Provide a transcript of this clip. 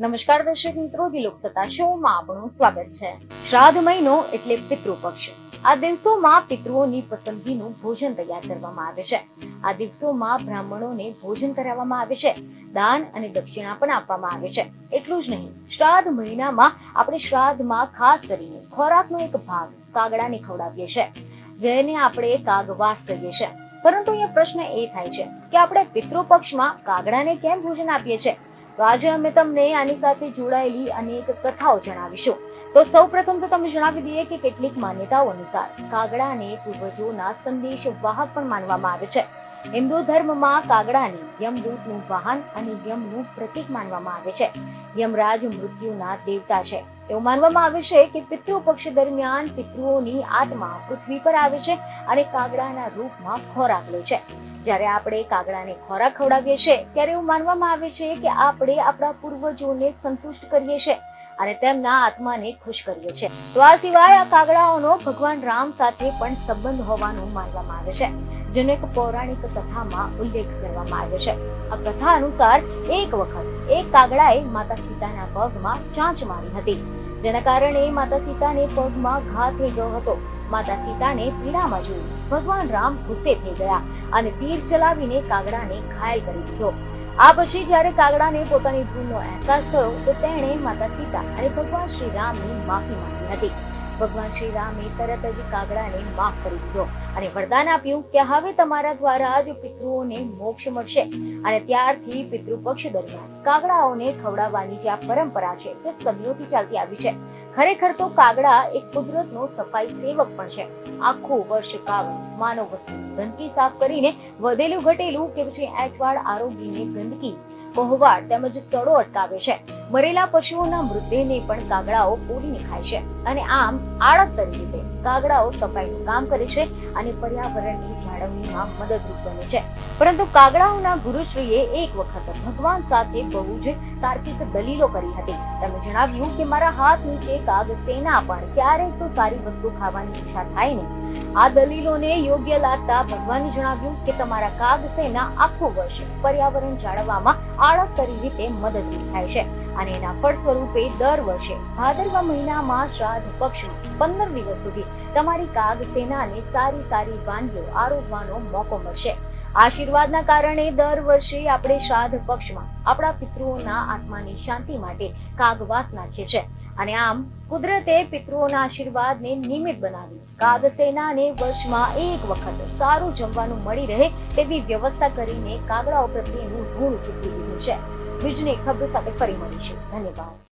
નમસ્કાર દર્શક મિત્રો, દિલોક સત્તા શોમાં આપનું સ્વાગત છે। શ્રાદ્ધ મહિનો એટલે પિતૃપક્ષ। આ દિવસોમાં પિતૃઓની પસંદગીનું ભોજન તૈયાર કરવામાં આવે છે। આ દિવસોમાં બ્રાહ્મણોને ભોજન કરાવવામાં આવે છે, દાન અને દક્ષિણા પણ આપવામાં આવે છે। એટલું જ નહીં, શ્રાદ્ધ મહિનામાં આપણે શ્રાદ્ધમાં ખાસ કરીને ખોરાકનો એક ભાગ કાગડાને ખવડાવીએ છીએ, જેને આપણે કાગવાસ કહીએ છીએ। પરંતુ અહીંયા પ્રશ્ન એ થાય છે કે આપણે પિતૃપક્ષમાં કાગડાને કેમ ભોજન આપીએ છીએ? તો આજે અમે તમને આની સાથે જોડાયેલી અનેક કથાઓ જણાવીશું। તો સૌપ્રથમ તો તમે જણાવી દઈએ કે કેટલીક માન્યતાઓ અનુસાર કાગડાને પૂર્વજોના સંદેશ વાહક પણ માનવામાં આવે છે। હિન્દુ ધર્મમાં કાગડાને યમદૂતનું વાહન અને યમનું પ્રતીક માનવામાં આવે છે। યમરાજ મૃત્યુના દેવતા છે। એવું માનવામાં આવે છે કે પિતૃપક્ષ દરમિયાન પિતૃઓની આત્મા પૃથ્વી પર આવે છે અને કાગડાના રૂપમાં ખોરાક લે છે। જ્યારે આપણે કાગડાને ખોરાક ખવડાવીએ છીએ ત્યારે એવું માનવામાં આવે છે કે આપણે આપણા પૂર્વજોને સંતુષ્ટ કરીએ છીએ અને તેમના આત્માને ખુશ કરીએ છીએ। તો આ સિવાય આ કાગડાઓનો ભગવાન રામ સાથે પણ સંબંધ હોવાનું માનવામાં આવે છે, જેનો એક પૌરાણિક કથામાં ઉલ્લેખ કરવામાં આવ્યો છે। આ કથા અનુસાર એક વખત એક કાગડાએ માતા સીતાના પગમાં ચાંચ મારી હતી, જેના કારણે માતા સીતાને પગમાં ઘા થઈ ગયો હતો। માતા સીતાને પીડામાં જોઈ ભગવાન રામ ગુસ્સે થઈ ગયા અને તીર ચલાવીને કાગડાને ઘાયલ કરી દીધો। આ પછી જ્યારે કાગડાને પોતાની ભૂલનો અહેસાસ થયો તો તેણે માતા સીતા અને ભગવાન શ્રી રામની માફી માંગી હતી। ભગવાન શ્રી રામે તરત જ કાગડાને માફ કરી દીધો અને વરદાન આપ્યું કે હવે તમારા દ્વારા જ પિતૃઓને મોક્ષ મળશે। અને ત્યારથી પિતૃપક્ષ દરમિયાન કાગડાઓને ખવડાવવાની જે આ પરંપરા છે તે સદીઓથી ચાલતી આવી છે। ખરેખર તો કાગડા એક કુદરતનો સફાઈ સેવક પણ છે। આખું વર્ષ કાગડો માનવ વસ્તીની ગંદકી સાફ કરીને વધેલું ઘટેલું કે પછી એંઠવાડ આરોગીને ગંદકી, કોહવાડ તેમજ સડો અટકાવે છે। મરેલા પશુઓના મૃતદેહને પણ કાગડાઓ પોડીને ખાય છે અને આમ આડકતરી રીતે કાગડાઓ સફાઈનું કામ કરે છે અને પર્યાવરણની જાળવણીમાં મદદરૂપ બને છે। પરંતુ કાગડાઓના ગુરુશ્રીએ એક વખત ભગવાન સાથે બહુ જ તાર્કિક દલીલો કરી હતી। તેમણે જણાવ્યું કે મારા હાથ નીચે કાગ સેના પણ ક્યારેક તો સારી વસ્તુ ખાવાની ઈચ્છા થાય ને। આ દલીલોને યોગ્ય લાગતા ભગવાને જણાવ્યું કે તમારા કાગ સેના આખું વર્ષ પર્યાવરણ જાળવવામાં આડકતરી રીતે મદદરૂપ થાય છે અને એના ફળ સ્વરૂપે દર વર્ષે ભાદરવા મહિનામાં શ્રાદ્ધ પક્ષમાં 15 દિવસ સુધી તમારી કાગ સેનાને સારી વાનગીઓ આરોગવાનો મોકો મળશે। આશીર્વાદના કારણે દર વર્ષે આપણે શ્રાદ્ધ પક્ષમાં આપણા પિતૃઓના આત્માની શાંતિ માટે કાગવાસ નાખીએ છીએ અને આમ કુદરતે પિતૃઓના આશીર્વાદને નિમિત્ત બનાવી કાગ સેનાને વર્ષમાં એક વખત સારું જમવાનું મળી રહે તેવી વ્યવસ્થા કરીને કાગડાઓ પ્રત્યેનું ઋણ ચૂકવી દીધું છે। બીજની ખબર સાથે ફરી મળીશું। ધન્યવાદ।